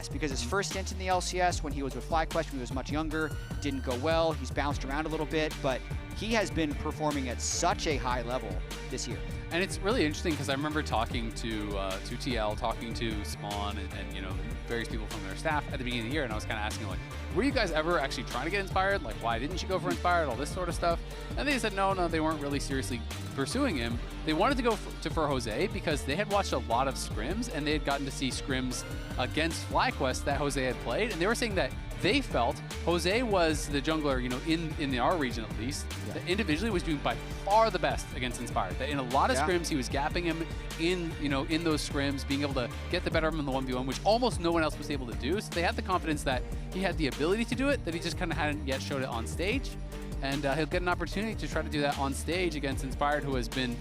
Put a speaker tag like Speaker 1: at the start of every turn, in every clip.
Speaker 1: LCS, because his first stint in the LCS when he was with FlyQuest when he was much younger didn't go well. He's bounced around a little bit, but he has been performing at such a high level this year.
Speaker 2: And it's really interesting because I remember talking to TL, talking to Spawn, and you know, various people from their staff at the beginning of the year, and I was kind of asking, like, were you guys ever actually trying to get inspired? Like, why didn't you go for inspired? All this sort of stuff. And they said no, they weren't really seriously pursuing him. They wanted to go for Jose because they had watched a lot of scrims, and they had gotten to see scrims against FlyQuest that Jose had played, and they were saying that they felt Jose was the jungler, you know, in our region at least, that individually was doing by far the best against Inspired. That in a lot of scrims, he was gapping him in, you know, in those scrims, being able to get the better of him in the 1v1, which almost no one else was able to do. So they had the confidence that he had the ability to do it, that he just kind of hadn't yet showed it on stage. And he'll get an opportunity to try to do that on stage against Inspired, who has been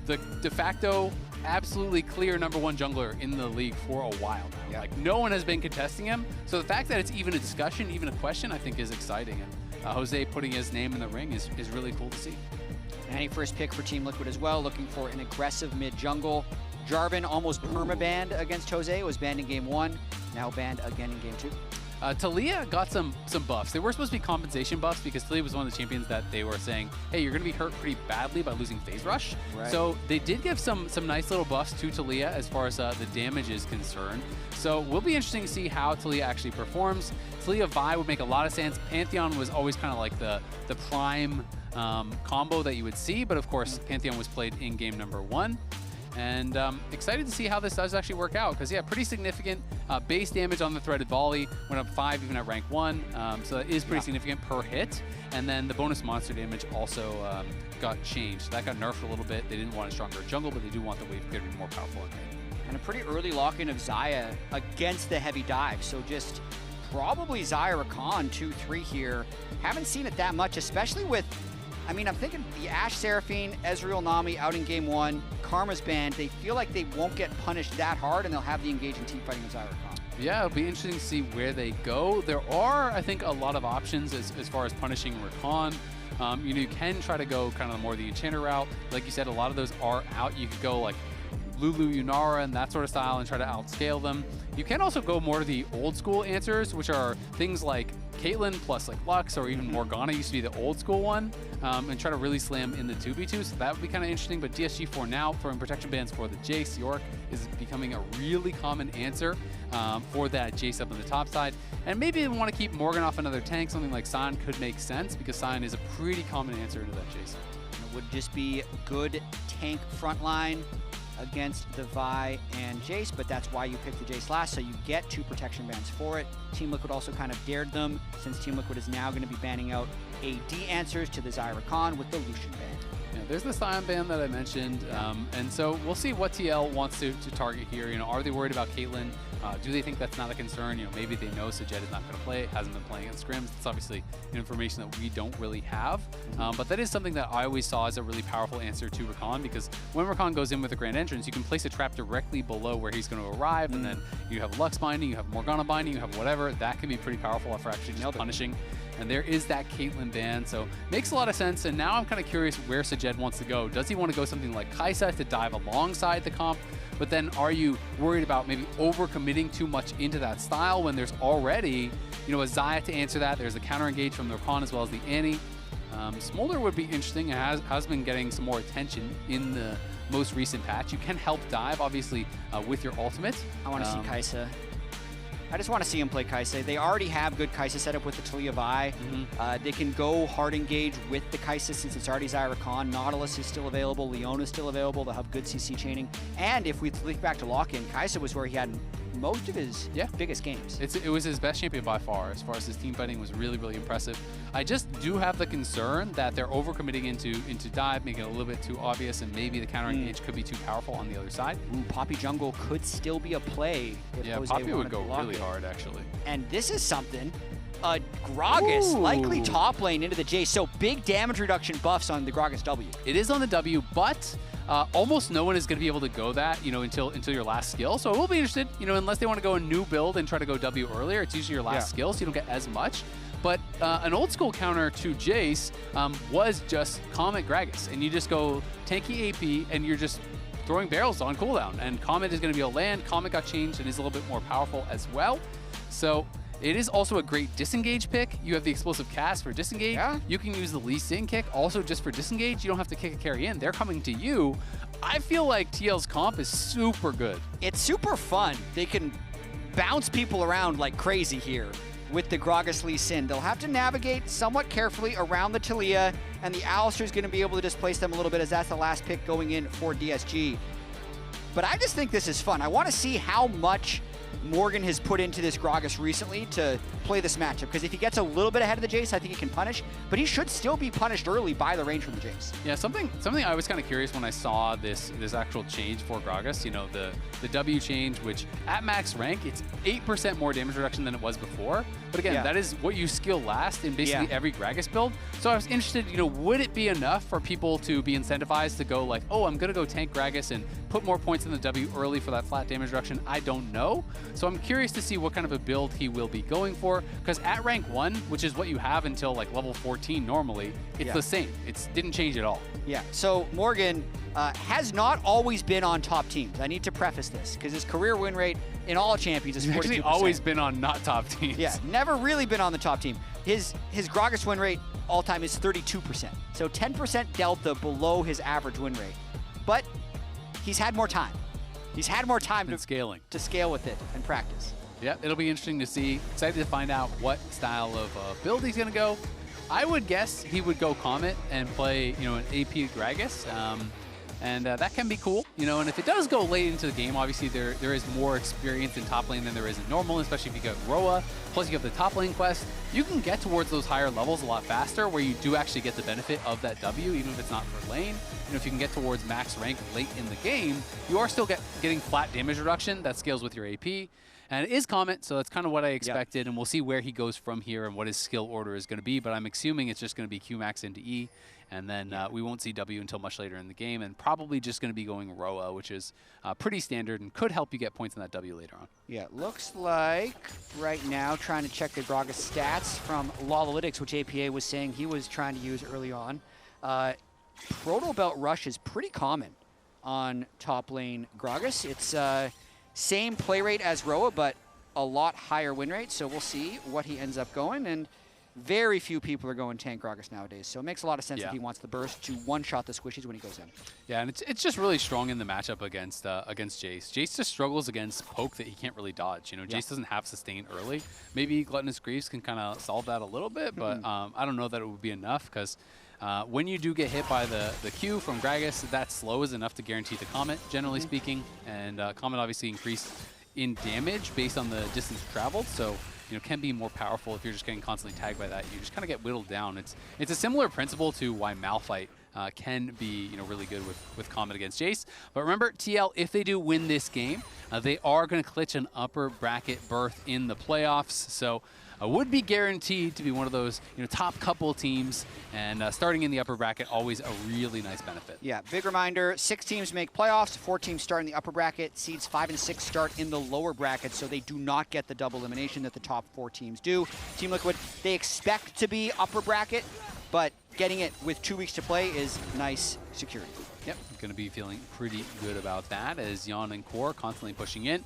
Speaker 2: the de facto absolutely clear #1 jungler in the league for a while now. Like, no one has been contesting him. So the fact that it's even a discussion, even a question, I think is exciting. And Jose putting his name in the ring is really cool to see.
Speaker 1: And a first pick for Team Liquid as well, looking for an aggressive mid-jungle. Jarvan almost perma-banned against Jose, was banned in game 1, now banned again in game 2.
Speaker 2: Taliyah got some buffs. They were supposed to be compensation buffs because Taliyah was one of the champions that they were saying, hey, you're going to be hurt pretty badly by losing phase rush. Right. So they did give some nice little buffs to Taliyah as far as the damage is concerned. So will be interesting to see how Taliyah actually performs. Taliyah Vi would make a lot of sense. Pantheon was always kind of like the prime combo that you would see, but of course Pantheon was played in game #1. And excited to see how this does actually work out, because yeah, pretty significant base damage on the threaded volley, went up 5 even at rank 1, so that is pretty significant per hit. And then the bonus monster damage also got changed. That got nerfed a little bit. They didn't want a stronger jungle, but they do want the wave clear to be more powerful in mid.
Speaker 1: And a pretty early lock-in of Xayah against the heavy dive, so just probably Xayah Rakan 2-3 here. Haven't seen it that much, especially with, I mean, I'm thinking the Ashe Seraphine, Ezreal Nami out in game 1, Karma's banned. They feel like they won't get punished that hard, and they'll have the engaging team fighting with Xayah Rakan.
Speaker 2: Yeah, it'll be interesting to see where they go. There are, I think, a lot of options as far as punishing Rakan. You know, you can try to go kind of more the Enchanter route. Like you said, a lot of those are out. You could go like Lulu, Yunara, and that sort of style and try to outscale them. You can also go more to the old school answers, which are things like Caitlyn plus like Lux, or even Morgana used to be the old school one, and try to really slam in the 2v2. So that would be kind of interesting. But DSG for now, throwing protection bans for the Jayce, York is becoming a really common answer for that Jayce up on the top side. And maybe they want to keep Morgan off another tank. Something like Sion could make sense, because Sion is a pretty common answer into that Jayce.
Speaker 1: It would just be good tank frontline against the Vi and Jayce, but that's why you picked the Jayce last, so you get 2 protection bans for it. Team Liquid also kind of dared them, since Team Liquid is now going to be banning out AD answers to the Xayah Rakan with the Lucian ban.
Speaker 2: Yeah, there's the Sion ban that I mentioned, and so we'll see what TL wants to target here. You know, are they worried about Caitlyn? Do they think that's not a concern? You know, maybe they know Sajed is not going to play, hasn't been playing in scrims. It's obviously information that we don't really have, but that is something that I always saw as a really powerful answer to Rakan, because when Rakan goes in with a grand entrance, you can place a trap directly below where he's going to arrive, and then you have Lux binding, you have Morgana binding, you have whatever. That can be pretty powerful for actually just punishing. And there is that Caitlyn ban, so makes a lot of sense. And now I'm kind of curious where Sajed wants to go. Does he want to go something like Kaisa to dive alongside the comp? But then are you worried about maybe over-committing too much into that style when there's already, you know, a Xayah to answer that? There's a counter-engage from the Rakan as well as the Annie. Smolder would be interesting. It has been getting some more attention in the most recent patch. You can help dive, obviously, with your ultimate.
Speaker 1: I want to see Kaisa. I just want to see him play Kaisa. They already have good Kaisa setup with the Taliyah Vi. They can go hard engage with the Kaisa since it's already Xayah Rakan. Nautilus is still available. Leon is still available. They'll have good CC chaining. And if we think back to lock-in, Kaisa was where he had most of his biggest games.
Speaker 2: It was his best champion by far. As far as his team fighting was really, really impressive. I just do have the concern that they're overcommitting into dive, making it a little bit too obvious, and maybe the counter engage could be too powerful on the other side.
Speaker 1: Poppy jungle could still be a play if Jose
Speaker 2: Poppy would go
Speaker 1: to
Speaker 2: really hard, actually.
Speaker 1: And this is something. Gragas likely top lane into the Jayce, so big damage reduction buffs on the Gragas W.
Speaker 2: It is on the W, but almost no one is going to be able to go that, you know, until your last skill. So I will be interested, you know, unless they want to go a new build and try to go W earlier. It's usually your last skill, so you don't get as much. But an old school counter to Jayce was just Callme Gragas, and you just go tanky AP, and you're just throwing barrels on cooldown. And Callme is going to be a land. Callme got changed and is a little bit more powerful as well. So it is also a great disengage pick. You have the explosive cast for disengage.
Speaker 1: Yeah.
Speaker 2: You can use the Lee Sin kick also just for disengage. You don't have to kick a carry in. They're coming to you. I feel like TL's comp is super good.
Speaker 1: It's super fun. They can bounce people around like crazy here with the Gragas Lee Sin. They'll have to navigate somewhat carefully around the Taliyah, and the Alistar is going to be able to displace them a little bit, as that's the last pick going in for DSG. But I just think this is fun. I want to see how much Morgan has put into this Gragas recently to play this matchup, because if he gets a little bit ahead of the Jayce, I think he can punish, but he should still be punished early by the range from the Jayce.
Speaker 2: Yeah, something I was kind of curious when I saw this actual change for Gragas, you know, the W change, which at max rank, it's 8% more damage reduction than it was before. But again, that is what you skill last in basically every Gragas build. So I was interested, you know, would it be enough for people to be incentivized to go like, oh, I'm going to go tank Gragas and put more points in the W early for that flat damage reduction? I don't know. So I'm curious to see what kind of a build he will be going for, because at rank 1, which is what you have until like level 14 normally, it's the same. It didn't change at all.
Speaker 1: Yeah, so Morgan has not always been on top teams. I need to preface this, because his career win rate in all champions is 42%. He's actually
Speaker 2: always been on not top teams.
Speaker 1: Yeah, never really been on the top team. His Gragas win rate all time is 32%. So 10% delta below his average win rate. But he's had more time. He's had more time to scale with it and practice.
Speaker 2: Yeah, it'll be interesting to see. Excited to find out what style of build he's going to go. I would guess he would go Comet and play, you know, an AP Gragas. And that can be cool, you know, and if it does go late into the game, obviously there is more experience in top lane than there is in normal, especially if you get Roa, plus you have the top lane quest. You can get towards those higher levels a lot faster, where you do actually get the benefit of that W, even if it's not for lane. You know, if you can get towards max rank late in the game, you are still getting flat damage reduction that scales with your AP. And it is Comet, so that's kind of what I expected, and we'll see where he goes from here and what his skill order is going to be, but I'm assuming it's just going to be Q max into E, and then we won't see W until much later in the game, and probably just going to be going Roa, which is pretty standard and could help you get points in that W later on. Yeah,
Speaker 1: it looks like right now, trying to check the Gragas stats from Lolesports, which APA was saying he was trying to use early on. Proto Belt Rush is pretty common on top lane Gragas. It's same play rate as Roa, but a lot higher win rate, so we'll see what he ends up going, and very few people are going tank Gragas nowadays, so it makes a lot of sense if he wants the burst to one-shot the squishies when he goes in. Yeah,
Speaker 2: and it's just really strong in the matchup against Jayce. Jayce just struggles against poke that he can't really dodge. You know, Jayce doesn't have sustain early. Maybe Gluttonous Greaves can kind of solve that a little bit, but I don't know that it would be enough, because when you do get hit by the Q from Gragas, that slow is enough to guarantee the Comet, generally speaking. And Comet obviously increased in damage based on the distance traveled, so you know, can be more powerful if you're just getting constantly tagged by that. You just kind of get whittled down. It's a similar principle to why Malphite can be, you know, really good with Comet against Jayce. But remember, TL, if they do win this game, they are going to clutch an upper bracket berth in the playoffs. So would be guaranteed to be one of those, you know, top couple teams, and starting in the upper bracket, always a really nice benefit.
Speaker 1: Yeah, big reminder, 6 teams make playoffs, 4 teams start in the upper bracket, seeds 5 and 6 start in the lower bracket, so they do not get the double elimination that the top 4 teams do. Team Liquid, they expect to be upper bracket, but getting it with 2 weeks to play is nice security.
Speaker 2: Yep, going to be feeling pretty good about that, as Yeon and Core constantly pushing in.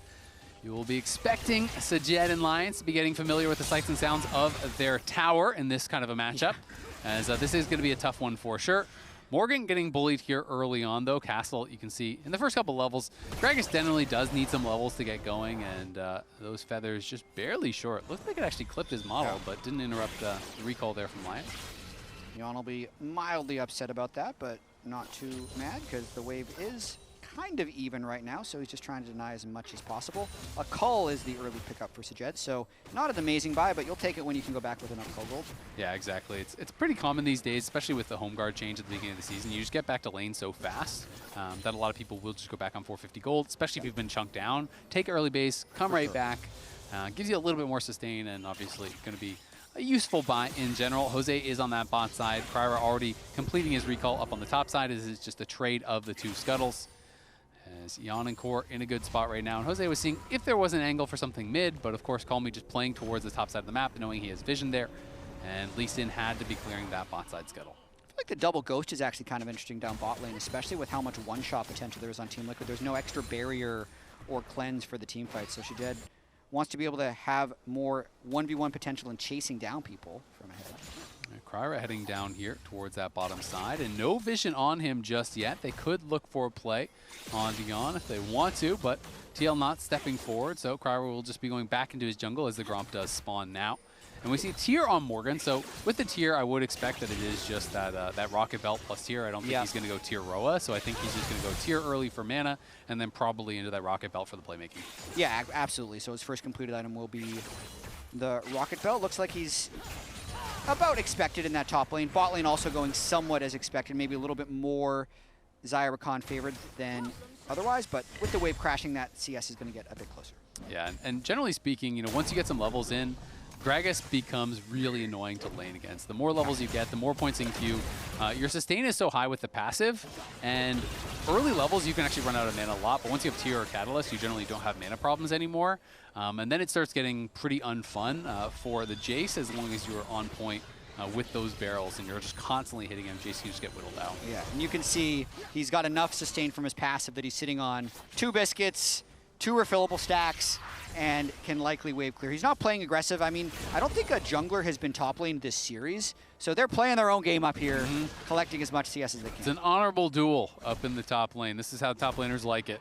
Speaker 2: You will be expecting Sajed and Lyonz to be getting familiar with the sights and sounds of their tower in this kind of a matchup, as this is going to be a tough one for sure. Morgan getting bullied here early on, though. Castle, you can see in the first couple levels, Gragas generally does need some levels to get going, and those feathers just barely short. Looks like it actually clipped his model, but didn't interrupt the recall there from Lyonz.
Speaker 1: Yeon will be mildly upset about that, but not too mad, because the wave is kind of even right now, so he's just trying to deny as much as possible. A cull is the early pickup for Sajed, so not an amazing buy, but you'll take it when you can go back with enough cull gold.
Speaker 2: Yeah, exactly. It's pretty common these days, especially with the home guard change at the beginning of the season. You just get back to lane so fast that a lot of people will just go back on 450 gold, especially if you've been chunked down. Take early base, come right back. Gives you a little bit more sustain, and obviously going to be a useful buy in general. Jose is on that bot side. KryRa already completing his recall up on the top side. This is just a trade of the 2 scuttles. As Yeon and Core in a good spot right now. And Jose was seeing if there was an angle for something mid, but of course Callme just playing towards the top side of the map, knowing he has vision there. And Lee Sin had to be clearing that bot side scuttle.
Speaker 1: I feel like the double ghost is actually kind of interesting down bot lane, especially with how much one-shot potential there is on Team Liquid. There's no extra barrier or cleanse for the team fight, so Sajed wants to be able to have more 1v1 potential and chasing down people from ahead.
Speaker 2: KryRa heading down here towards that bottom side, and no vision on him just yet. They could look for a play on Yeon if they want to, but TL not stepping forward, so KryRa will just be going back into his jungle as the Gromp does spawn now. And we see tier on Morgan, so with the tier, I would expect that it is just that that Rocket Belt plus tier. I don't think he's going to go tier Roa, so I think he's just going to go tier early for mana, and then probably into that Rocket Belt for the playmaking.
Speaker 1: Yeah, absolutely. So his first completed item will be the Rocket Belt. Looks like he's about expected in that top lane. Bot lane also going somewhat as expected, maybe a little bit more Xayah Rakan favored than otherwise, but with the wave crashing, that CS is going to get a bit closer.
Speaker 2: Yeah, and generally speaking, you know, once you get some levels in, Gragas becomes really annoying to lane against. The more levels you get, the more points in queue. Your sustain is so high with the passive, and early levels you can actually run out of mana a lot, but once you have tier or catalyst, you generally don't have mana problems anymore. And then it starts getting pretty unfun for the Jayce as long as you're on point with those barrels and you're just constantly hitting him. Jayce can just get whittled out.
Speaker 1: Yeah, and you can see he's got enough sustain from his passive that he's sitting on 2 biscuits, 2 refillable stacks, and can likely wave clear. He's not playing aggressive. I mean, I don't think a jungler has been top lane this series, so they're playing their own game up here, collecting as much CS as they can.
Speaker 2: It's an honorable duel up in the top lane. This is how top laners like it.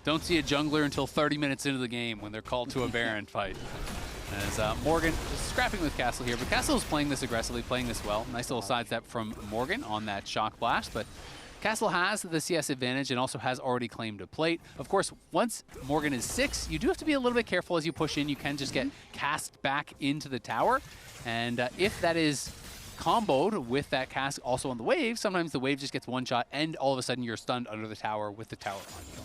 Speaker 2: Don't see a jungler until 30 minutes into the game when they're called to a Baron fight. As Morgan is scrapping with Castle here, but Castle is playing this aggressively, playing this well. Nice little sidestep from Morgan on that shock blast, but Castle has the CS advantage and also has already claimed a plate. Of course, once Morgan is 6, you do have to be a little bit careful as you push in. You can just get cast back into the tower. And if that is comboed with that cast also on the wave, sometimes the wave just gets one shot and all of a sudden you're stunned under the tower with the tower on you.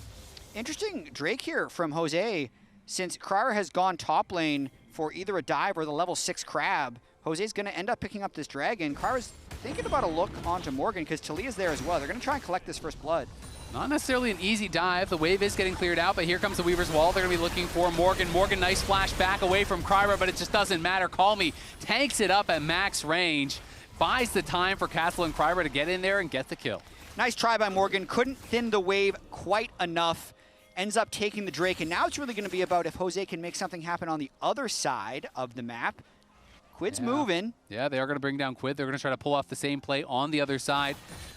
Speaker 1: Interesting Drake here from Jose. Since KryRa has gone top lane for either a dive or the level 6 crab, Jose's going to end up picking up this dragon. KryRa's thinking about a look onto Morgan because Taliyah's there as well. They're going to try and collect this first blood.
Speaker 2: Not necessarily an easy dive. The wave is getting cleared out, but here comes the Weaver's Wall. They're going to be looking for Morgan. Morgan, nice flash back away from KryRa, but it just doesn't matter. Callme tanks it up at max range, buys the time for Castle and KryRa to get in there and get the kill.
Speaker 1: Nice try by Morgan. Couldn't thin the wave quite enough. Ends up taking the Drake, and now it's really going to be about if Jose can make something happen on the other side of the map. QUID's moving.
Speaker 2: Yeah, they are going to bring down QUID. They're going to try to pull off the same play on the other side.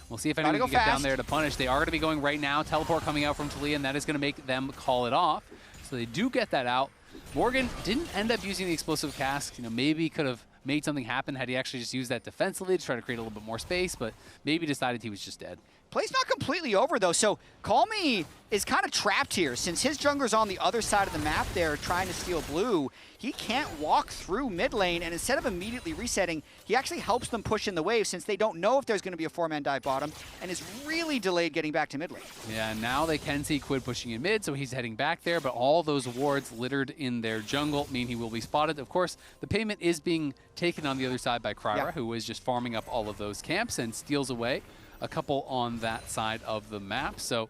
Speaker 2: We'll see if anyone can get down there to punish. They are going to be going right now. Teleport coming out from Taliyah, and that is going to make them call it off. So they do get that out. Morgan didn't end up using the explosive cask. You know, maybe could have made something happen had he actually just used that defensively to try to create a little bit more space, but maybe decided he was just dead.
Speaker 1: Play's not completely over, though, so Callme is kind of trapped here. Since his jungler's on the other side of the map there trying to steal blue, he can't walk through mid lane, and instead of immediately resetting, he actually helps them push in the wave since they don't know if there's going to be a 4-man dive bottom, and is really delayed getting back to mid lane.
Speaker 2: Yeah, now they can see QUID pushing in mid, so he's heading back there, but all those wards littered in their jungle mean he will be spotted. Of course, the payment is being taken on the other side by KryRa, who is just farming up all of those camps and steals away a couple on that side of the map. So,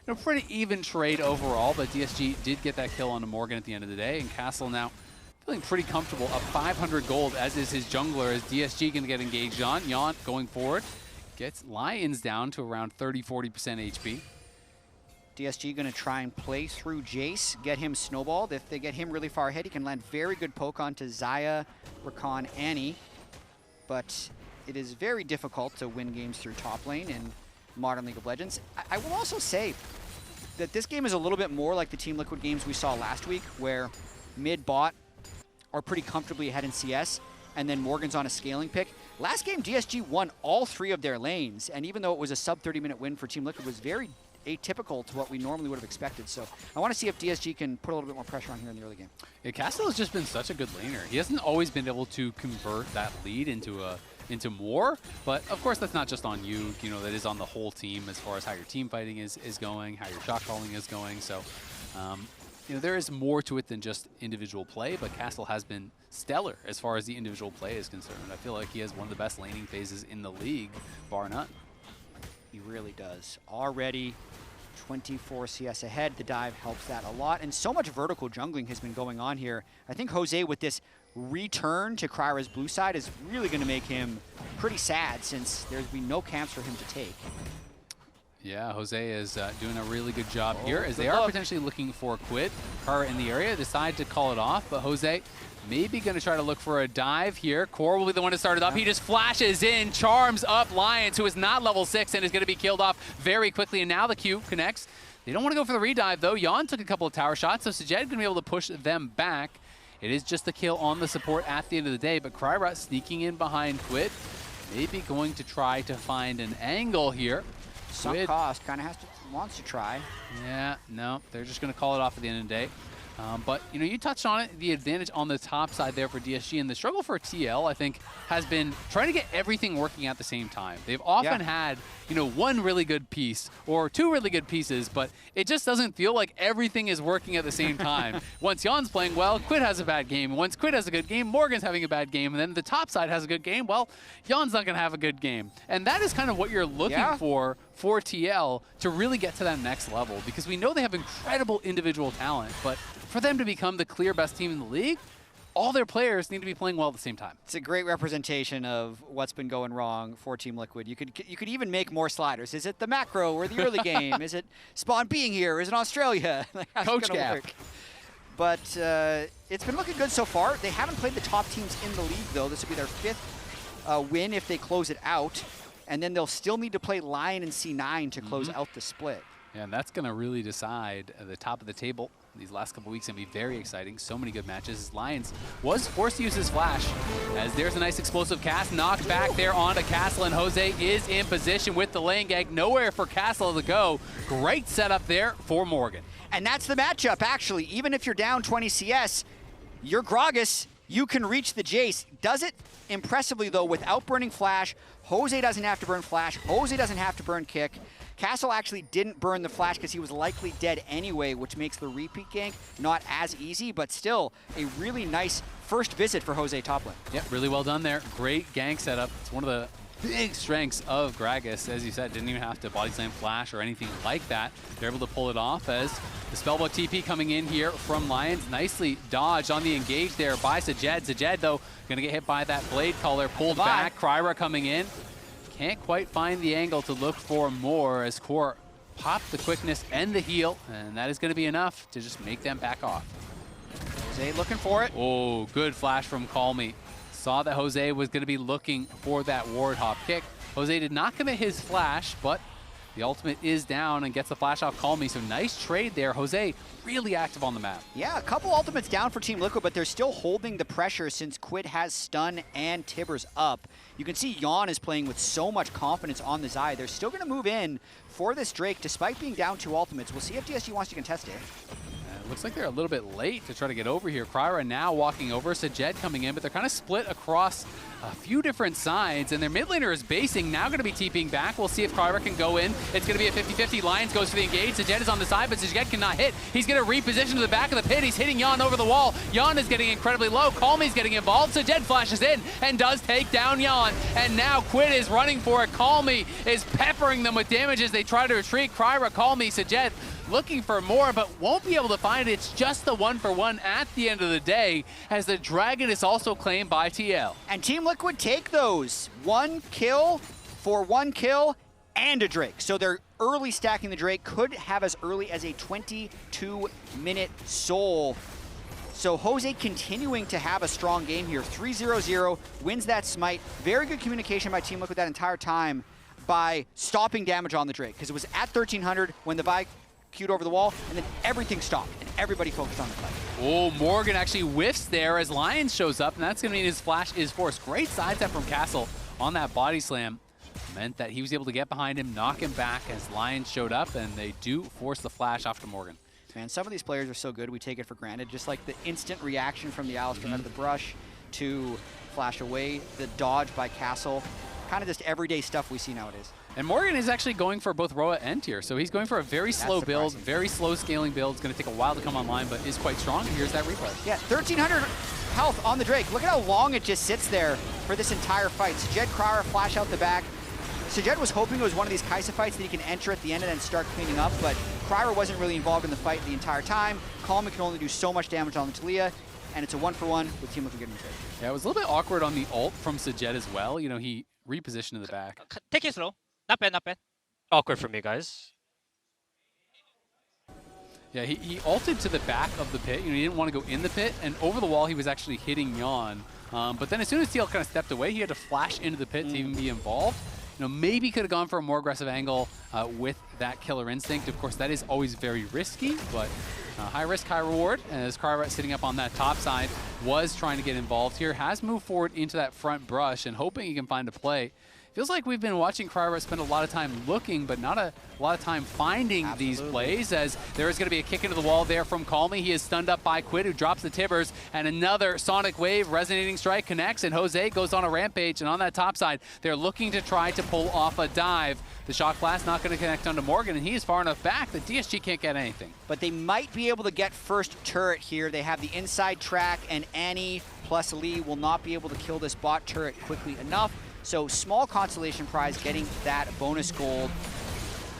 Speaker 2: you know, pretty even trade overall, but DSG did get that kill onto Morgan at the end of the day, and Castle now feeling pretty comfortable, up 500 gold, as is his jungler, as DSG can get engaged on. Yeon going forward, gets Lyonz down to around 30-40% HP.
Speaker 1: DSG going to try and play through Jayce, get him snowballed. If they get him really far ahead, he can land very good poke onto Xayah, Rakan, Annie, but it is very difficult to win games through top lane in modern League of Legends. I will also say that this game is a little bit more like the Team Liquid games we saw last week, where mid-bot are pretty comfortably ahead in CS, and then Morgan's on a scaling pick. Last game, DSG won all 3 of their lanes, and even though it was a sub-30-minute win for Team Liquid, it was very atypical to what we normally would have expected. So I want to see if DSG can put a little bit more pressure on here in the early game.
Speaker 2: Yeah, Castle has just been such a good laner. He hasn't always been able to convert that lead into more, but of course that's not just on you. You know, that is on the whole team as far as how your team fighting is going, how your shot calling is going. So, you know, there is more to it than just individual play, but Castle has been stellar as far as the individual play is concerned. I feel like he has one of the best laning phases in the league, bar none.
Speaker 1: He really does. Already 24 CS ahead. The dive helps that a lot, and so much vertical jungling has been going on here. I think Jose, with this return to KryRa's blue side, is really going to make him pretty sad, since there's been no camps for him to take.
Speaker 2: Yeah, Jose is doing a really good job here as they are potentially looking for a QUID. KryRa in the area decide to call it off, but Jose maybe going to try to look for a dive here. Core will be the one to start it up. He just flashes in, charms up Lyonz, who is not level 6 and is going to be killed off very quickly. And now the Q connects. They don't want to go for the redive, though. Yeon took a couple of tower shots, so Sajed going to be able to push them back. It is just a kill on the support at the end of the day, but KryRa sneaking in behind QUID. Maybe going to try to find an angle here.
Speaker 1: Sunk cost, kind of wants to try.
Speaker 2: Yeah, no, they're just going to call it off at the end of the day. But, you know, you touched on it, the advantage on the top side there for DSG, and the struggle for TL, I think, has been trying to get everything working at the same time. They've often had, you know, one really good piece or two really good pieces, but it just doesn't feel like everything is working at the same time. Once Yeon's playing well, QUID has a bad game. Once QUID has a good game, Morgan's having a bad game. And then the top side has a good game, well, Yeon's not going to have a good game. And that is kind of what you're looking for TL to really get to that next level, because we know they have incredible individual talent, but for them to become the clear best team in the league, all their players need to be playing well at the same time.
Speaker 1: It's a great representation of what's been going wrong for Team Liquid. You could even make more sliders. Is it the macro or the early game? Is it Spawn being here? Is it Australia?
Speaker 2: Coach gap.
Speaker 1: Work? But it's been looking good so far. They haven't played the top teams in the league, though. This will be their 5th win if they close it out. And then they'll still need to play Lion and C9 to close out the split.
Speaker 2: Yeah, and that's going to really decide the top of the table. These last couple weeks going to be very exciting. So many good matches. Lyonz was forced to use his flash, as there's a nice explosive cast knocked back there onto Castle, and Jose is in position with the lane gank. Nowhere for Castle to go. Great setup there for Morgan.
Speaker 1: And that's the matchup, actually. Even if you're down 20 CS, you're Gragas. You can reach the Jayce. Does it impressively, though, without burning flash. Jose doesn't have to burn flash. Jose doesn't have to burn kick. Castle actually didn't burn the flash because he was likely dead anyway, which makes the repeat gank not as easy, but still a really nice first visit for Jose top lane.
Speaker 2: Yep, really well done there. Great gank setup. It's one of the big strengths of Gragas. As you said, didn't even have to body slam flash or anything like that. They're able to pull it off as the Spellbook TP coming in here from Lyonz. Nicely dodged on the engage there by Sajed. Sajed, though, going to get hit by that Blade Caller. Pulled back. KryRa coming in. Can't quite find the angle to look for more as Core popped the quickness and the heal, and that is going to be enough to just make them back off.
Speaker 1: Jose looking for it.
Speaker 2: Oh, good flash from Callme. Saw that Jose was going to be looking for that ward hop kick. Jose did not commit his flash, but the ultimate is down and gets the flash off Callme, so nice trade there. Jose really active on the map.
Speaker 1: Yeah, a couple ultimates down for Team Liquid, but they're still holding the pressure since QUID has stun and Tibbers up. You can see Yeon is playing with so much confidence on the Xayah. They're still going to move in for this Drake despite being down 2 ultimates. We'll see if DSG wants to contest it.
Speaker 2: Looks like they're a little bit late to try to get over here. KryRa now walking over, Sajed coming in, but they're kind of split across a few different sides, and their mid laner is basing, now going to be TPing back. We'll see if KryRa can go in. It's going to be a 50-50. Lyonz goes for the engage. Sajed is on the side, but Sajed cannot hit. He's going to reposition to the back of the pit. He's hitting Yeon over the wall. Yeon is getting incredibly low. Callme's getting involved. Sajed flashes in and does take down Yeon, and now QUID is running for it. Callme is peppering them with damage as they try to retreat. KryRa, Callme, Sajed looking for more, but won't be able to find it. It's just the 1-for-1 at the end of the day, as the Dragon is also claimed by TL.
Speaker 1: And Team Liquid take those. 1 kill for 1 kill and a Drake. So they're early stacking the Drake, could have as early as a 22-minute soul. So Jose continuing to have a strong game here. 3-0-0, wins that smite. Very good communication by Team Liquid that entire time by stopping damage on the Drake, because it was at 1300 when the Vi queued over the wall, and then everything stopped, and everybody focused on the fight.
Speaker 2: Oh, Morgan actually whiffs there as Lyonz shows up, and that's going to mean his flash is forced. Great sidestep from Castle on that body slam. Meant that he was able to get behind him, knock him back as Lyonz showed up, and they do force the flash off to Morgan.
Speaker 1: Man, some of these players are so good, we take it for granted. Just like the instant reaction from the Alistar out of the brush to flash away, the dodge by Castle. Kind of just everyday stuff we see nowadays.
Speaker 2: And Morgan is actually going for both Roa and Tier, so he's going for a very slow build, very slow scaling build. It's going to take a while to come online, but is quite strong. And here's that replay.
Speaker 1: Yeah, 1,300 health on the Drake. Look at how long it just sits there for this entire fight. Sajed, KryRa flash out the back. Sajed was hoping it was one of these Kaisa fights that he can enter at the end and then start cleaning up, but KryRa wasn't really involved in the fight the entire time. Callme can only do so much damage on the Taliyah, and it's a 1-for-1 with Team Liquid getting the trade.
Speaker 2: Yeah, it was a little bit awkward on the ult from Sajed as well. You know, he repositioned to the back.
Speaker 3: Take it slow. Not bad, not bad. Awkward for me, guys.
Speaker 2: Yeah, he ulted to the back of the pit. You know, he didn't want to go in the pit, and over the wall he was actually hitting Yeon. But then as soon as TL kind of stepped away, he had to flash into the pit to even be involved. You know, maybe could have gone for a more aggressive angle with that killer instinct. Of course, that is always very risky, but high risk, high reward. As KryRa sitting up on that top side was trying to get involved here, has moved forward into that front brush and hoping he can find a play. Feels like we've been watching KryRa spend a lot of time looking, but not a lot of time finding these plays, as there is going to be a kick into the wall there from Callme. He is stunned up by QUID, who drops the Tibbers, and another Sonic Wave resonating strike connects, and Jose goes on a rampage, and on that top side, they're looking to try to pull off a dive. The Shock Blast not going to connect onto Morgan, and he is far enough back that DSG can't get anything.
Speaker 1: But they might be able to get first turret here. They have the inside track, and Annie plus Lee will not be able to kill this bot turret quickly enough. So small consolation prize getting that bonus gold.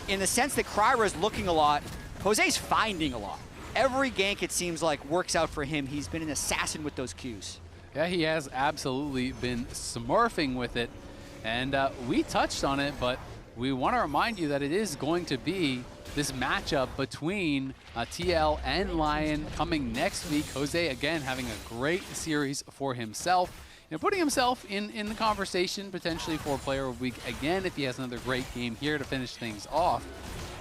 Speaker 1: In the sense that KryRa is looking a lot, Jose's finding a lot. Every gank, it seems like, works out for him. He's been an assassin with those Qs.
Speaker 2: Yeah, he has absolutely been smurfing with it. And we touched on it, but we want to remind you that it is going to be this matchup between TL and Lion coming next week. Jose, again, having a great series for himself. You know, putting himself in the conversation potentially for Player of the Week again if he has another great game here to finish things off.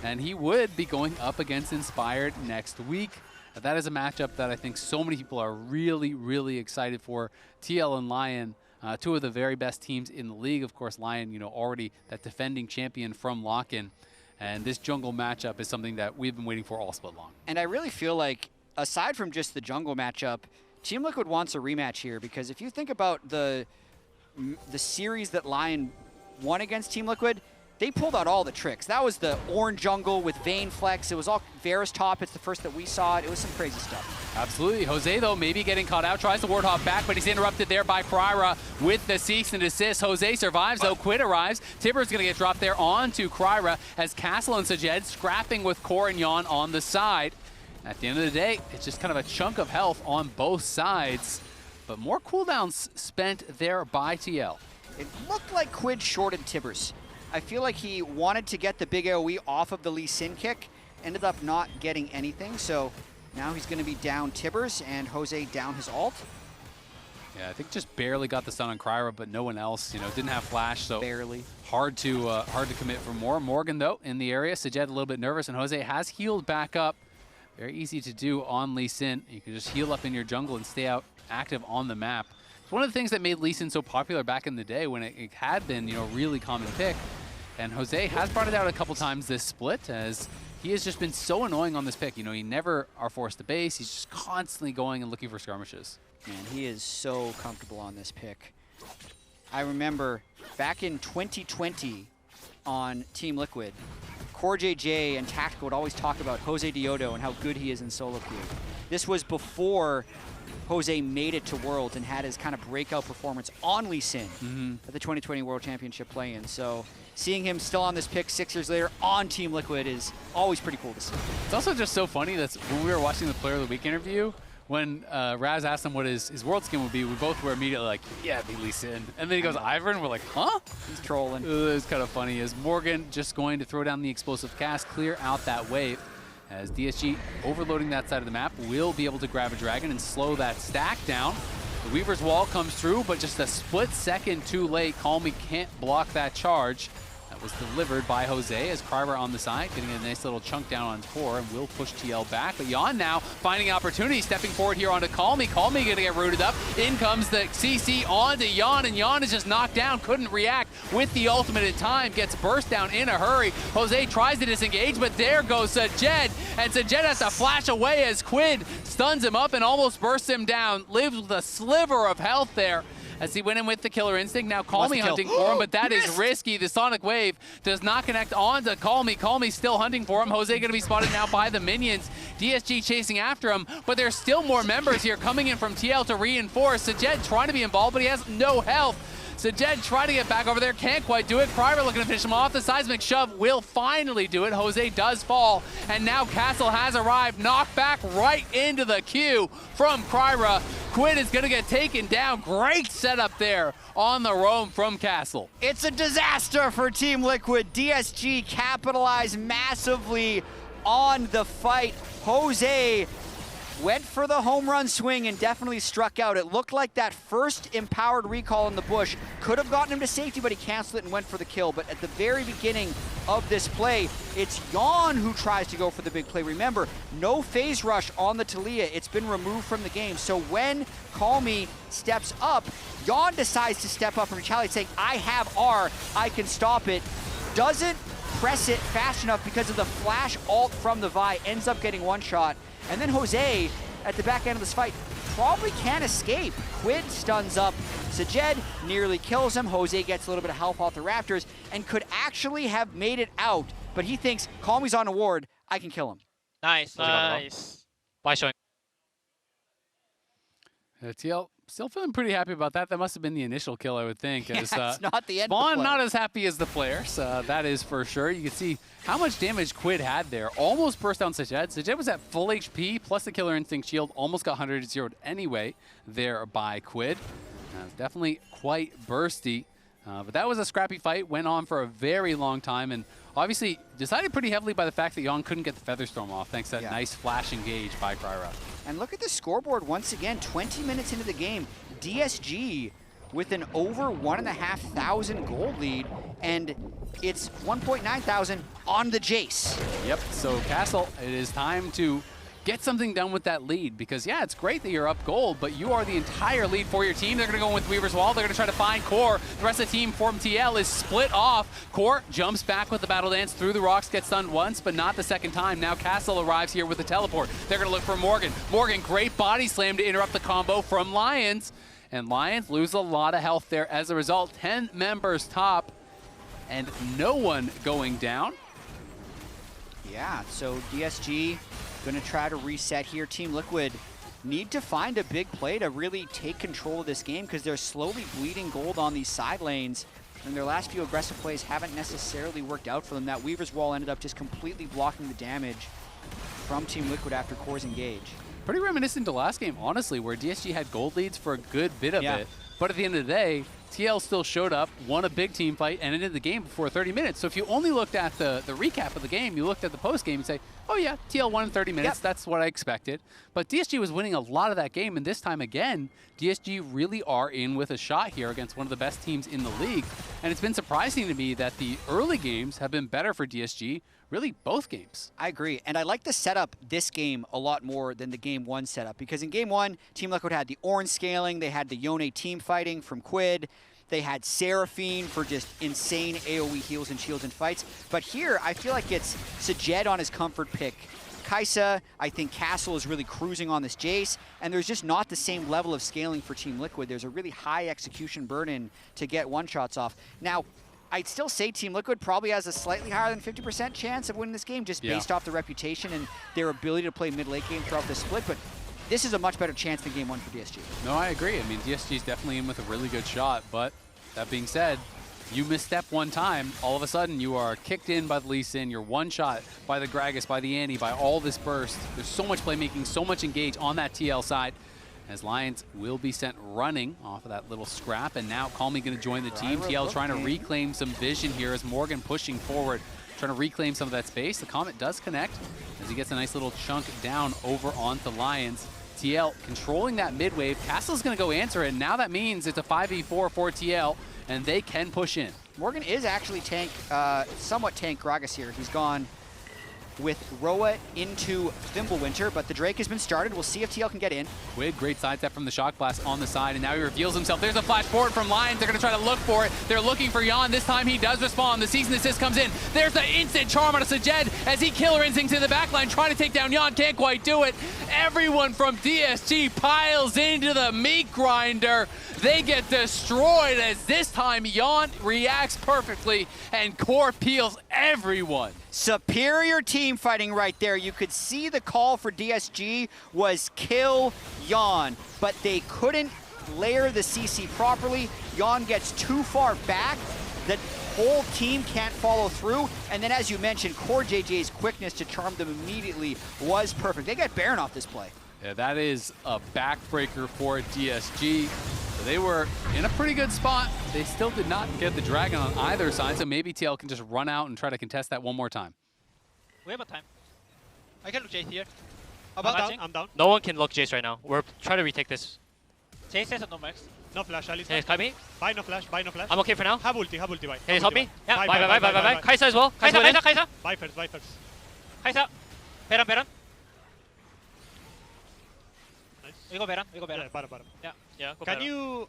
Speaker 2: And he would be going up against Inspired next week. That is a matchup that I think so many people are really, really excited for. TL and Lion, two of the very best teams in the league. Of course, Lion, you know, already that defending champion from Lock-In. And this jungle matchup is something that we've been waiting for all split long.
Speaker 1: And I really feel like, aside from just the jungle matchup, Team Liquid wants a rematch here, because if you think about the series that Lion won against Team Liquid, they pulled out all the tricks. That was the orange jungle with Vayne Flex. It was all Varus top. It's the first that we saw it. It was some crazy stuff.
Speaker 2: Absolutely. Jose, though, maybe getting caught out. Tries to ward hop back, but he's interrupted there by KryRa with the cease and desist. Jose survives, though. QUID arrives. Tibbers going to get dropped there onto KryRa as Castle and Sajed scrapping with Core and Yeon on the side. At the end of the day, it's just kind of a chunk of health on both sides, but more cooldowns spent there by TL.
Speaker 1: It looked like QUID shorted Tibbers. I feel like he wanted to get the big AoE off of the Lee Sin kick, ended up not getting anything, so now he's going to be down Tibbers and Jose down his ult.
Speaker 2: Yeah, I think just barely got the stun on KryRa, but no one else, you know, didn't have flash, so
Speaker 1: barely.
Speaker 2: Hard to commit for more. Morgan, though, in the area. Sajed a little bit nervous, and Jose has healed back up. Very easy to do on Lee Sin. You can just heal up in your jungle and stay out active on the map. It's one of the things that made Lee Sin so popular back in the day when it had been, you know, really common pick. And Jose has brought it out a couple times this split, as he has just been so annoying on this pick. You know, he never are forced to base. He's just constantly going and looking for skirmishes.
Speaker 1: Man, he is so comfortable on this pick. I remember back in 2020 on Team Liquid, CoreJJ and Tactical would always talk about Josedeodo and how good he is in solo queue. This was before Jose made it to Worlds and had his kind of breakout performance on Lee Sin at the 2020 World Championship play-in. So seeing him still on this pick 6 years later on Team Liquid is always pretty cool to see.
Speaker 2: It's also just so funny that when we were watching the Player of the Week interview, when Raz asked him what his world skin would be, we both were immediately like, yeah, it'd be Lee Sin. And then he goes, Ivern, and we're like, huh?
Speaker 1: He's trolling.
Speaker 2: It was kind of funny, as Morgan just going to throw down the explosive cast, clear out that wave, as DSG overloading that side of the map will be able to grab a dragon and slow that stack down. The Weaver's wall comes through, but just a split second too late. Callme can't block that charge. That was delivered by Jose, as KryRa on the side, getting a nice little chunk down on core, and will push TL back. But Yeon now finding opportunity, stepping forward here onto Callme. Callme going to get rooted up. In comes the CC onto Yeon, and Yeon is just knocked down, couldn't react with the ultimate in time, gets burst down in a hurry. Jose tries to disengage, but there goes Sajed, and Sajed has to flash away as QUID stuns him up and almost bursts him down. Lives with a sliver of health there, as he went in with the killer instinct. Now Callme hunting for him, but that is risky. The Sonic Wave does not connect on to Callme. Callme's still hunting for him. Jose going to be spotted now by the minions. DSG chasing after him, but there's still more members here coming in from TL to reinforce. Sajed trying to be involved, but he has no health. Sajed trying to get back over there, can't quite do it. KryRa looking to finish him off. The seismic shove will finally do it. Jose does fall, and now Castle has arrived. Knocked back right into the Q from KryRa. QUID is going to get taken down. Great setup there on the roam from Castle.
Speaker 1: It's a disaster for Team Liquid. DSG capitalized massively on the fight. Jose went for the home run swing and definitely struck out. It looked like that first empowered recall in the bush could have gotten him to safety, but he canceled it and went for the kill. But at the very beginning of this play, it's Yeon who tries to go for the big play. Remember, no phase rush on the Taliyah. It's been removed from the game. So when Callme steps up, Yeon decides to step up and retaliate, saying, I have R, I can stop it. Doesn't press it fast enough because of the flash ult from the Vi, ends up getting one shot. And then Jose, at the back end of this fight, probably can't escape. QUID stuns up Sajed, nearly kills him. Jose gets a little bit of health off the Raptors and could actually have made it out. But he thinks, Callme's on a ward, I can kill him.
Speaker 3: Nice, nice. By showing.
Speaker 2: TL still feeling pretty happy about that. That must have been the initial kill, I would think.
Speaker 1: Yeah,
Speaker 2: as,
Speaker 1: it's not the end
Speaker 2: Spawn
Speaker 1: of the play.
Speaker 2: not as happy as the players, that is for sure. You can see how much damage QUID had there. Almost burst down Sajed. Sajed was at full HP, plus the Killer Instinct shield. Almost got 100-0'd anyway there by QUID. Definitely quite bursty. But that was a scrappy fight. Went on for a very long time. And obviously decided pretty heavily by the fact that Yeon couldn't get the Featherstorm off, thanks to that nice flash engage by KryRa.
Speaker 1: And look at the scoreboard once again, 20 minutes into the game. DSG with an over 1,500 gold lead, and it's 1,900 on the Jayce.
Speaker 2: Yep, so Castle, it is time to get something done with that lead, because yeah, it's great that you're up gold, but you are the entire lead for your team. They're going to go with Weaver's Wall. They're going to try to find Core. The rest of the team from TL is split off. Core jumps back with the Battle Dance through the rocks, gets stunned once, but not the second time. Now Castle arrives here with the teleport. They're going to look for Morgan. Morgan, great body slam to interrupt the combo from Lyonz. And Lyonz lose a lot of health there as a result. 10 members top and no one going down.
Speaker 1: Yeah, so DSG gonna try to reset here. Team Liquid need to find a big play to really take control of this game, because they're slowly bleeding gold on these side lanes, and their last few aggressive plays haven't necessarily worked out for them. That Weaver's Wall ended up just completely blocking the damage from Team Liquid after Core's engage.
Speaker 2: Pretty reminiscent to last game, honestly, where DSG had gold leads for a good bit of it. But at the end of the day, TL still showed up, won a big team fight, and ended the game before 30 minutes. So if you only looked at the recap of the game, you looked at the post game and say, oh yeah, TL won in 30 minutes. That's what I expected. But DSG was winning a lot of that game, and this time again, DSG really are in with a shot here against one of the best teams in the league. And it's been surprising to me that the early games have been better for DSG, really both games.
Speaker 1: I agree, and I like the setup this game a lot more than the Game 1 setup, because in Game 1, Team Liquid had the orange scaling, they had the Yone team fighting from QUID, they had Seraphine for just insane AoE heals and shields and fights. But here, I feel like it's Sajed on his comfort pick. Kaisa, I think Castle is really cruising on this Jayce, and there's just not the same level of scaling for Team Liquid. There's a really high execution burden to get one-shots off. Now, I'd still say Team Liquid probably has a slightly higher than 50% chance of winning this game, just based off the reputation and their ability to play mid-late game throughout the split, but this is a much better chance than Game 1 for DSG.
Speaker 2: No, I agree. I mean, DSG is definitely in with a really good shot, but that being said, you misstep one time, all of a sudden you are kicked in by the Lee Sin, you're one shot by the Gragas, by the Annie, by all this burst. There's so much playmaking, so much engage on that TL side, as Lyonz will be sent running off of that little scrap, and now Callme going to join the team. TL trying to reclaim some vision here as Morgan pushing forward, trying to reclaim some of that space. The Comet does connect as he gets a nice little chunk down over onto Lyonz. TL controlling that mid wave. Castle's going to go answer it, and now that means it's a 5v4 for TL, and they can push in.
Speaker 1: Morgan is actually somewhat tank Gragas here. He's gone with Roa into Thimblewinter, but the Drake has been started. We'll see if TL can get in.
Speaker 2: QUID, great sidestep from the Shock Blast on the side, and now he reveals himself. There's a flash forward from Lyonz. They're going to try to look for it. They're looking for Yeon. This time he does respond. The Season Assist comes in. There's the instant charm on a Sajed as he Killer Instinct to the backline, trying to take down Yeon. Can't quite do it. Everyone from DSG piles into the meat grinder. They get destroyed as this time Yeon reacts perfectly and Core peels everyone.
Speaker 1: Superior team fighting right there. You could see the call for DSG was kill Yeon, but they couldn't layer the CC properly. Yeon gets too far back. The whole team can't follow through. And then, as you mentioned, CoreJJ's quickness to charm them immediately was perfect. They got Baron off this play.
Speaker 2: Yeah, that is a backbreaker for DSG. So they were in a pretty good spot. They still did not get the Dragon on either side, so maybe TL can just run out and try to contest that one more time.
Speaker 3: We have a time. I can look Jayce here.
Speaker 4: I'm down. I'm down.
Speaker 3: No one can look Jayce right now. We're trying to retake this. Jayce has a no max.
Speaker 4: No flash, Alistar.
Speaker 3: Hey, Callme.
Speaker 4: Buy no flash, buy no flash.
Speaker 3: I'm okay for now.
Speaker 4: Have ulti, buy.
Speaker 3: Hey, help me. Yeah,
Speaker 4: Buy.
Speaker 3: bye. Kaisa as well. Kaisa.
Speaker 4: Buy first.
Speaker 3: Kaisa. Baron.
Speaker 4: Nice.
Speaker 3: We go Baron.
Speaker 4: Yeah, bottom.
Speaker 3: Yeah, go
Speaker 4: Can
Speaker 3: Baron.
Speaker 4: you...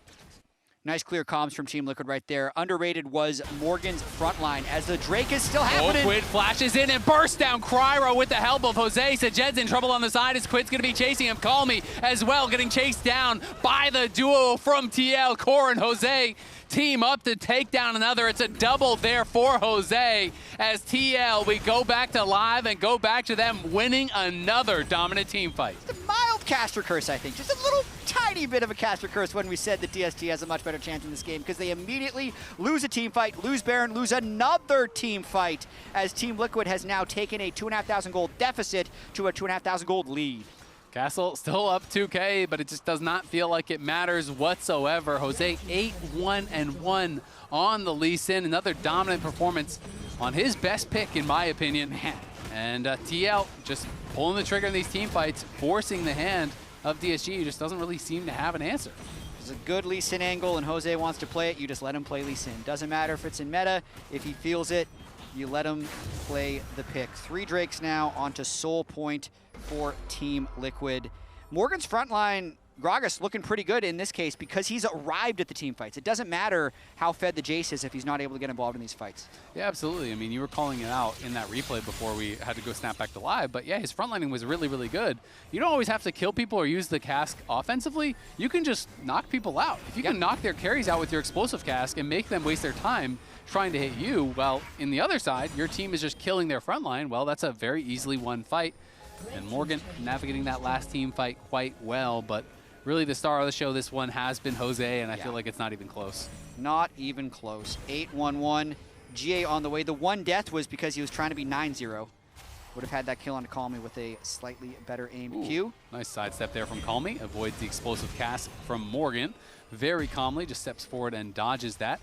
Speaker 1: Nice clear comms from Team Liquid right there. Underrated was Morgan's front line as the Drake is still happening.
Speaker 2: QUID flashes in and bursts down KryRa with the help of Jose. Sajed's in trouble on the side as QUID's going to be chasing him. Callme as well, getting chased down by the duo from TL. Core and Jose team up to take down another. It's a double there for Jose as TL, we go back to live and go back to them winning another dominant team fight.
Speaker 1: Just a mild caster curse, I think. Just a little tiny bit of a caster curse when we said that DSG has a much better chance in this game because they immediately lose a team fight, lose Baron, lose another team fight as Team Liquid has now taken a 2,500 gold deficit to a 2,500 gold lead.
Speaker 2: Castle still up 2K, but it just does not feel like it matters whatsoever. Jose 8-1-1 on the Lee Sin. Another dominant performance on his best pick, in my opinion. And TL just pulling the trigger in these team fights, forcing the hand of DSG, who just doesn't really seem to have an answer.
Speaker 1: It's a good Lee Sin angle, and Jose wants to play it. You just let him play Lee Sin. Doesn't matter if it's in meta. If he feels it, you let him play the pick. 3 Drakes now onto Soul Point for Team Liquid. Morgan's frontline, Gragas, looking pretty good in this case because he's arrived at the team fights. It doesn't matter how fed the Jayce is if he's not able to get involved in these fights.
Speaker 2: Yeah, absolutely. I mean, you were calling it out in that replay before we had to go snap back to live, but yeah, his frontlining was really, really good. You don't always have to kill people or use the cask offensively. You can just knock people out. If you can knock their carries out with your explosive cask and make them waste their time trying to hit you, well, in the other side, your team is just killing their frontline. Well, that's a very easily won fight. And Morgan navigating that last team fight quite well, but really the star of the show this one has been Jose, and I feel like it's not even close. Not
Speaker 1: even close. 8-1-1. GA on the way. The one death was because he was trying to be 9-0. Would have had that kill on Callme with a slightly better aimed Q.
Speaker 2: Nice sidestep there from Callme. Avoids the explosive cast from Morgan. Very calmly just steps forward and dodges that.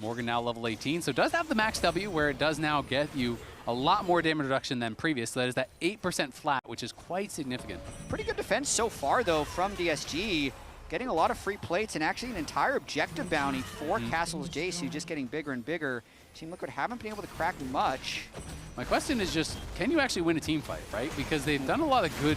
Speaker 2: Morgan now level 18, so does have the max W where it does now get you a lot more damage reduction than previous. So that is that 8% flat, which is quite significant.
Speaker 1: Pretty good defense so far, though, from DSG. Getting a lot of free plates and actually an entire objective bounty for Castle's Jayce, who's just getting bigger and bigger. Team Liquid haven't been able to crack much.
Speaker 2: My question is just, can you actually win a team fight, right? Because they've done a lot of good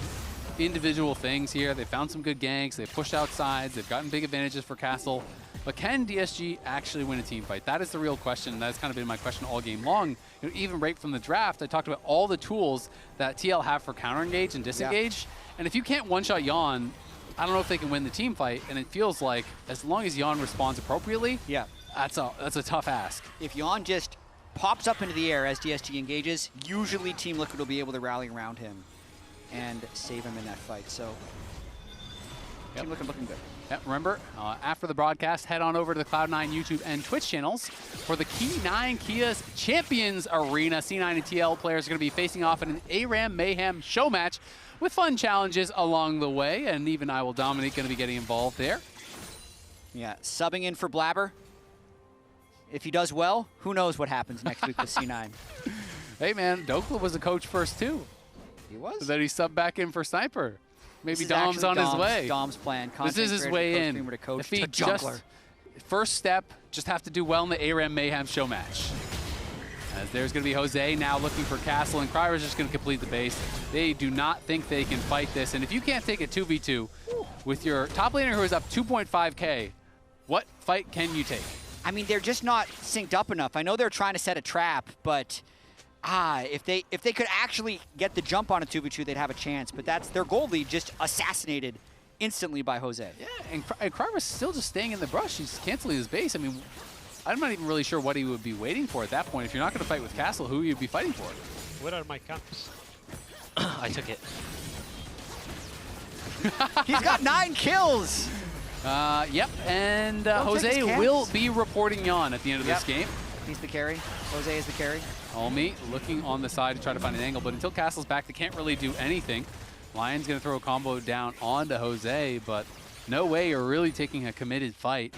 Speaker 2: individual things here. They found some good ganks. They've pushed out sides. They've gotten big advantages for Castle. But can DSG actually win a team fight? That is the real question. That's kind of been my question all game long. You know, even right from the draft, I talked about all the tools that TL have for counter engage and disengage. Yeah. And if you can't one-shot Yeon, I don't know if they can win the team fight. And it feels like as long as Yeon responds appropriately, that's a tough ask.
Speaker 1: If Yeon just pops up into the air as DSG engages, usually Team Liquid will be able to rally around him and save him in that fight. So Team Liquid looking good.
Speaker 2: Yeah, remember, after the broadcast, head on over to the Cloud9 YouTube and Twitch channels for the Key9 Kia's Champions Arena. C9 and TL players are going to be facing off in an ARAM Mayhem show match with fun challenges along the way, and even I Will Dominate going to be getting involved there.
Speaker 1: Yeah, subbing in for Blabber. If he does well, who knows what happens next week with C9.
Speaker 2: Hey man, Dokla was a coach first too.
Speaker 1: He was?
Speaker 2: Then he subbed back in for Sniper. Maybe Dom's on his way.
Speaker 1: Dom's plan.
Speaker 2: This is his way in.
Speaker 1: If
Speaker 2: he just, first step, just have to do well in the ARAM Mayhem show match. As there's going to be Jose now looking for Castle, and KryRa's just going to complete the base. They do not think they can fight this. And if you can't take a 2v2 with your top laner who is up 2.5k, what fight can you take?
Speaker 1: I mean, they're just not synced up enough. I know they're trying to set a trap, but if they could actually get the jump on a 2v2, they'd have a chance. But that's their gold lead just assassinated instantly by Jose.
Speaker 2: Yeah, and KryRa's still just staying in the brush. He's canceling his base. I mean, I'm not even really sure what he would be waiting for at that point. If you're not going to fight with Castle, who would you be fighting for?
Speaker 4: Where are my camps?
Speaker 3: I took it.
Speaker 1: He's got 9 kills.
Speaker 2: Yep, and
Speaker 1: Don't take his
Speaker 2: Jose
Speaker 1: camps.
Speaker 2: will be reporting Yeon at the end of this game.
Speaker 1: He's the carry. Jose is the carry.
Speaker 2: Callme looking on the side to try to find an angle, but until Castle's back, they can't really do anything. Lyonz going to throw a combo down onto Jose, but no way you're really taking a committed fight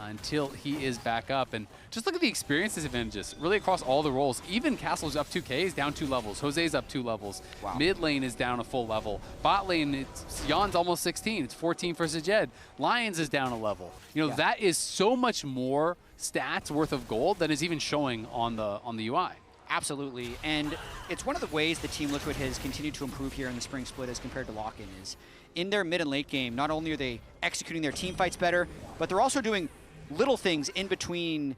Speaker 2: until he is back up. And just look at the experience disadvantages really across all the roles. Even Castle's up 2K is down 2 levels. Jose's up 2 levels.
Speaker 1: Wow.
Speaker 2: Mid lane is down a full level. Bot lane, it's Yeon's almost 16. It's 14 for Sajed. Lyonz is down a level. You know, that is so much more stats worth of gold than is even showing on the UI.
Speaker 1: Absolutely, and it's one of the ways the Team Liquid has continued to improve here in the spring split as compared to lock-in is in their mid and late game, not only are they executing their team fights better, but they're also doing little things in between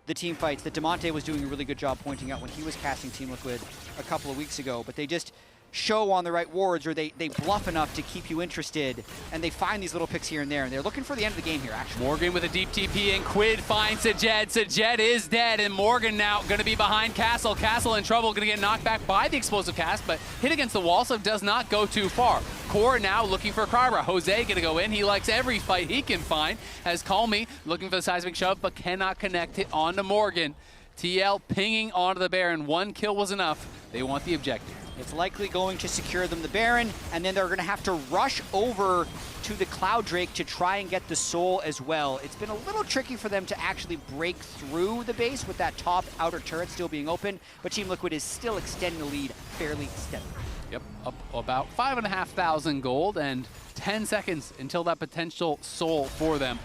Speaker 1: the team fights that Demonte was doing a really good job pointing out when he was casting Team Liquid a couple of weeks ago, but they just show on the right wards or they bluff enough to keep you interested, and they find these little picks here and there, and they're looking for the end of the game here, actually.
Speaker 2: Morgan with a deep TP, and QUID finds Sajed. Sajed is dead, and Morgan now going to be behind Castle. Castle in trouble, going to get knocked back by the explosive cast, but hit against the wall, so does not go too far. Core now looking for KryRa. Jose going to go in. He likes every fight he can find. Has Callme looking for the seismic shove, but cannot connect it onto Morgan. TL pinging onto the Baron. 1 kill was enough. They want the objective.
Speaker 1: It's likely going to secure them the Baron, and then they're going to have to rush over to the Cloud Drake to try and get the Soul as well. It's been a little tricky for them to actually break through the base with that top outer turret still being open, but Team Liquid is still extending the lead fairly steadily.
Speaker 2: Yep, up about 5,500 gold and 10 seconds until that potential Soul for them.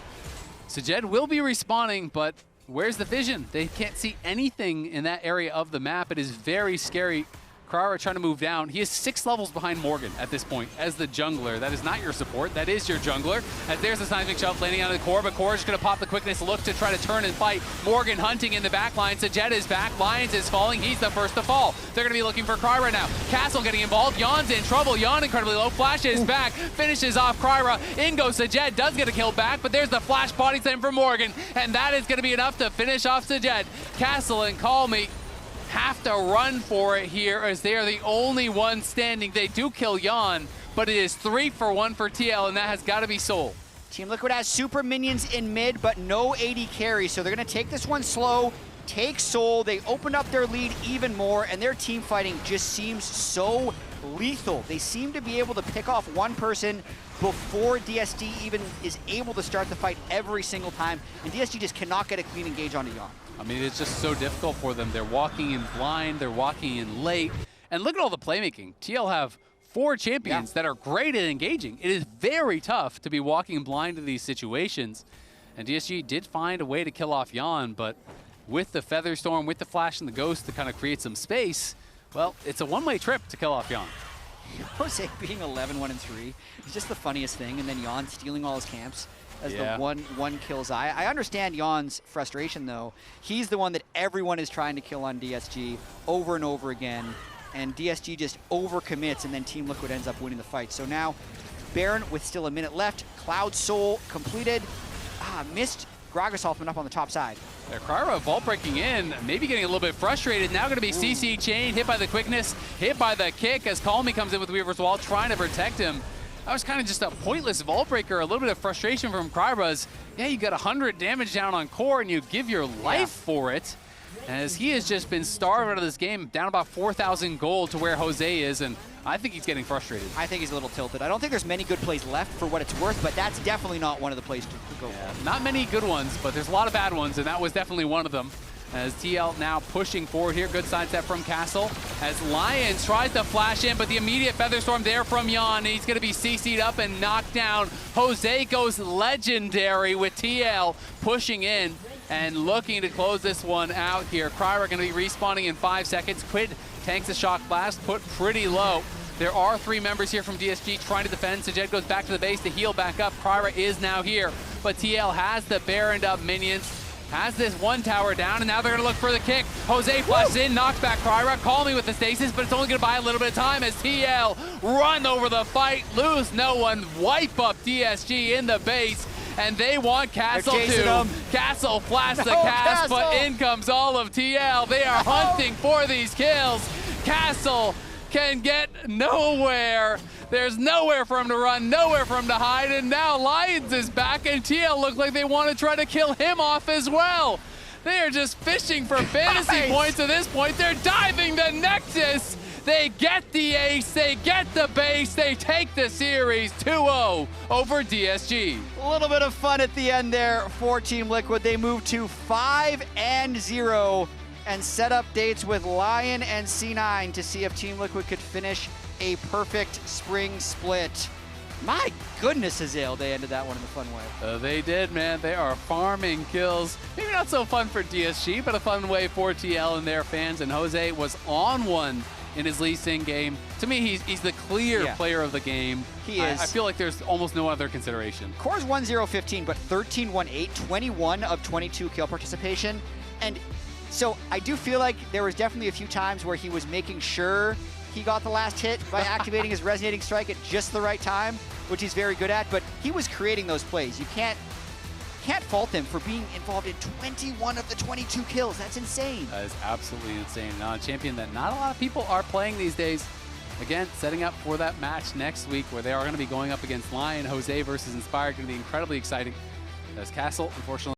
Speaker 2: Sajed will be respawning, but where's the vision? They can't see anything in that area of the map. It is very scary. KryRa trying to move down. He is 6 levels behind Morgan at this point as the jungler. That is not your support. That is your jungler. As there's the seismic shove landing on the core, but core is just going to pop the quickness, look to try to turn and fight. Morgan hunting in the back line. Sajed is back. Lyonz is falling. He's the first to fall. They're going to be looking for KryRa now. Castle getting involved. Yeon's in trouble. Yeon incredibly low. Flash is back. Finishes off KryRa. In goes Sajed. Does get a kill back, but there's the flash body slam from Morgan, and that is going to be enough to finish off Sajed. Castle and Callme have to run for it here as they are the only ones standing. They do kill Yeon, but it is 3 for 1 for TL, and that has got to be Soul.
Speaker 1: Team Liquid has super minions in mid, but no AD carry, so they're going to take this one slow, take Soul. They open up their lead even more, and their team fighting just seems so lethal. They seem to be able to pick off one person before DSG even is able to start the fight every single time, and DSG just cannot get a clean engage onto Yeon.
Speaker 2: I mean, it's just so difficult for them. They're walking in blind, they're walking in late, and look at all the playmaking. TL have 4 champions that are great at engaging. It is very tough to be walking blind in these situations, and DSG did find a way to kill off Yeon, but with the Feather Storm, with the Flash and the Ghost to kind of create some space, well, it's a one-way trip to kill off Yeon.
Speaker 1: Jose being 11-1-3 is just the funniest thing, and then Yeon stealing all his camps as the one kill Xayah. I understand Yeon's frustration, though. He's the one that everyone is trying to kill on DSG over and over again, and DSG just overcommits, and then Team Liquid ends up winning the fight. So now, Baron with still a minute left, Cloud Soul completed. Missed Gragas ultimate up on the top side.
Speaker 2: KryRa vault breaking in, maybe getting a little bit frustrated. Now going to be CC chained, hit by the quickness, hit by the kick as Callme comes in with Weaver's Wall, trying to protect him. That was kind of just a pointless vault breaker, a little bit of frustration from KryRa's. Yeah, you got 100 damage down on core and you give your life for it. As he has just been starved out of this game, down about 4,000 gold to where Jose is, and I think he's getting frustrated.
Speaker 1: I think he's a little tilted. I don't think there's many good plays left for what it's worth, but that's definitely not one of the plays to go for.
Speaker 2: Not many good ones, but there's a lot of bad ones, and that was definitely one of them. As TL now pushing forward here. Good side step from Castle. As Lyonz tries to flash in, but the immediate Feather Storm there from Yeon. He's going to be CC'd up and knocked down. Jose goes legendary with TL pushing in and looking to close this one out here. KryRa going to be respawning in 5 seconds. QUID tanks a shock blast, put pretty low. There are 3 members here from DSG trying to defend. Sajed goes back to the base to heal back up. KryRa is now here, but TL has the Baroned up minions. Has this one tower down, and now they're going to look for the kick. Jose flashes in, knocks back KryRa. Callme with the stasis, but it's only going to buy a little bit of time as TL run over the fight, lose no one, wipe up DSG in the base, and they want Castle too. Castle flashed the cast, but in comes all of TL. They are hunting for these kills. Castle can get nowhere There's nowhere for him to run, nowhere for him to hide, and now Lyonz is back, and TL look like they want to try to kill him off as well. They are just fishing for fantasy points at this point. They're diving the Nexus. They get the ace, they get the base, they take the series 2-0 over DSG.
Speaker 1: A little bit of fun at the end there for Team Liquid. They move to 5-0 and set up dates with Lion and C9 to see if Team Liquid could finish a perfect spring split. My goodness, Azael, they ended that one in a fun way.
Speaker 2: They did, man. They are farming kills. Maybe not so fun for DSG, but a fun way for TL and their fans. And Jose was on one in his Lee Sin game. To me, he's the clear player of the game.
Speaker 1: He is.
Speaker 2: I feel like there's almost no other consideration.
Speaker 1: Core's 1-0-15, but 13-1-8, 21 of 22 kill participation. And so I do feel like there was definitely a few times where he was making sure he got the last hit by activating his resonating strike at just the right time, which he's very good at, but he was creating those plays. You can't fault him for being involved in 21 of the 22 kills. That's insane.
Speaker 2: That is absolutely insane. Now, a champion that not a lot of people are playing these days. Again, setting up for that match next week where they are going to be going up against Lion. Jose versus Inspired, going to be incredibly exciting. As Castle, unfortunately,